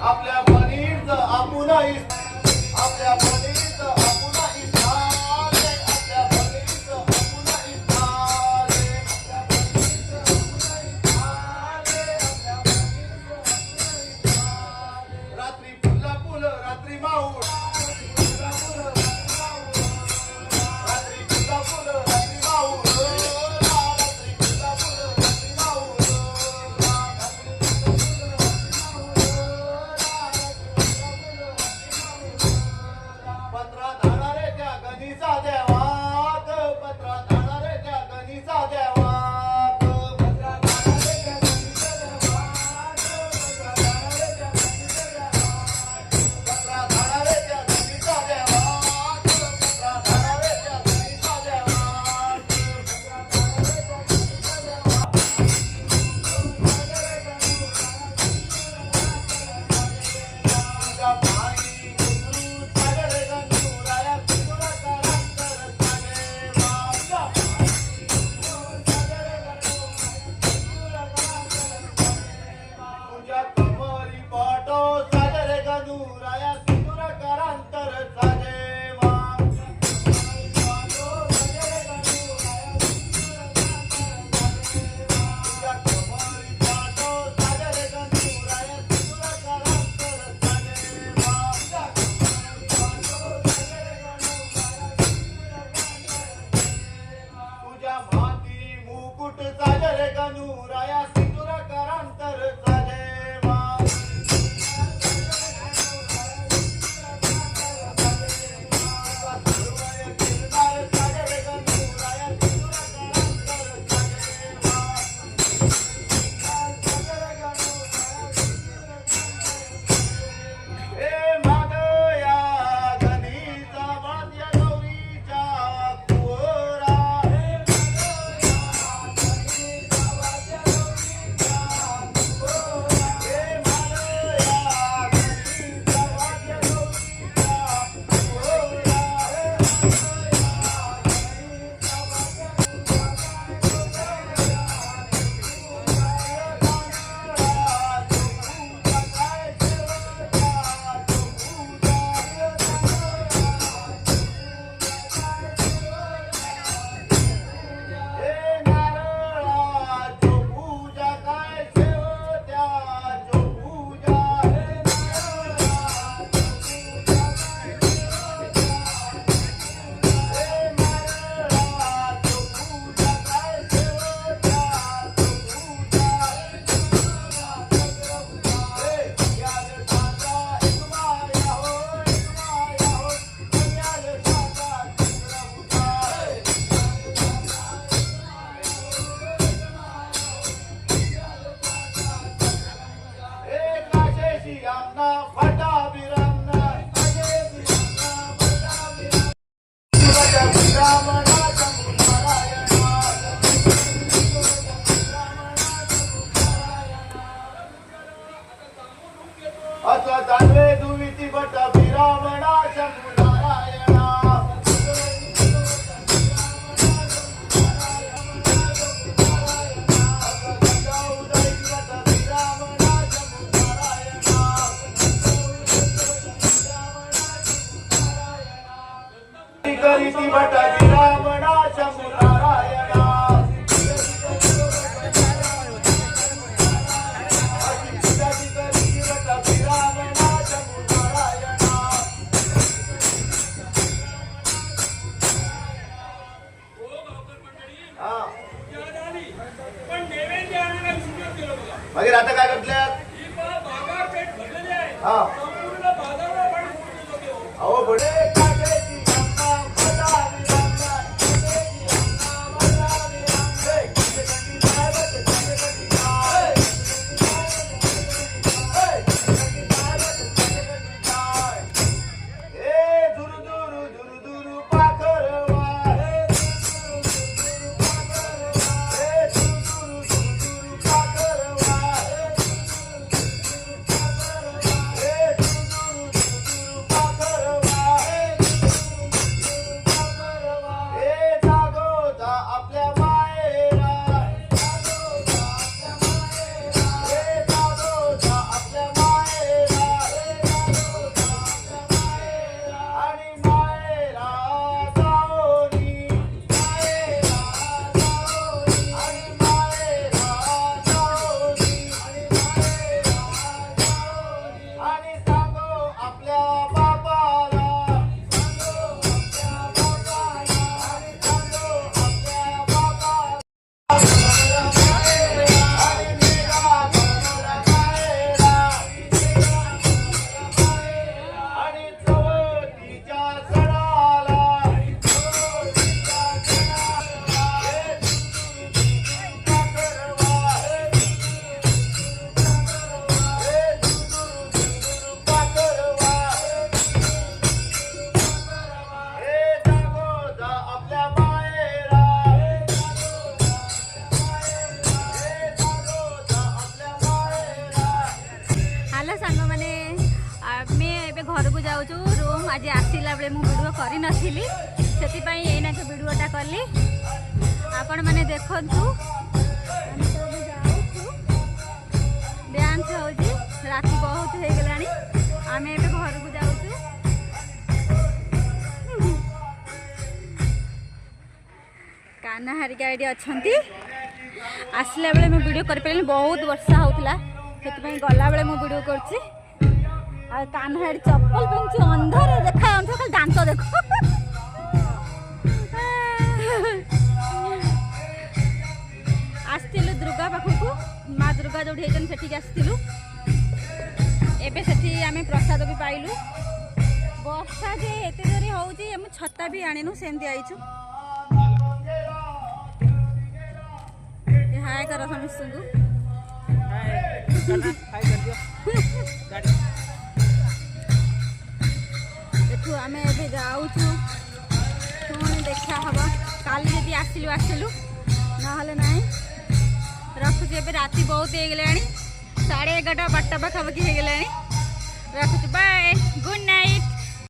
आपल्या बनीच आपुनाई आपल्या बनीच आपुनाई झाले आपल्या बनीच आपुनाई झाले रात्री फुला फुल रात्री माऊळ रात्री फुला फुल रात्री माऊळ रात्री फुला फुल रात्री माऊळ पत्रा धाडणारे त्या गणीचा देवात पत्रा धाडणारे त्या गणीचा देवात पत्रा धाडणारे त्या गणीचा देवात पत्रा धाडणारे त्या गणीचा देवात पत्रा धाडणारे त्या गणीचा देवात तुझ्या पाणी गुरु सागर गंगुराया तुला करांतर सागे तुझ्या तुझ्या कमरी पाटो सागर गंगुराया तुला करांतर सागे तुझ्या कमरी पाटो सागर गंगुराया तुला करांतर तुझ्या माती मुकुट सागर गणुराया सिंदूर करांतर झाले हे मागया गणीचा वाद्य गौरीच्या कुवरा असा जाणवे दुविती भट विरामणा शंभू नारायणा करीती भट विरामणा शंभू नारायणा मग आता काय करतल्यात हा अहो बडे घर को जाऊँ रूम आज आसला बेले मु वीडियो करी नथिली सेतिपाई एना के वीडियोटा कली आपण माने देखंतु हम सब जाऊँ डांस होजी राति बहुत हो गलानी आमे एबे घर को जाऊँ कान्हा हारिका एडी अछंती आसला बेले मैं वीडियो कर पारे बहुत वर्षा होता से गला बेले मु वीडियो करछि आ कान्हा चप्पल पिंधि अंधार देखा अंधार खाली दांत देखो आसलु दुर्गा पाखक माँ दुर्गा जो सेठी आसलु एबे सेठी आमे प्रसाद भी पाइलु वर्षा जे एते जोरे होउची हम छता भी आनिनु सेंती आइछु हाय करो समस्तु देखु आम ए जाऊँ पुणी देखा हम काली जदि आसलु आसलु ना रखुच ए राति बहुत हो गला 11:30 12टा पाखापाखि हो गला रखुच बाय गुड नाइट।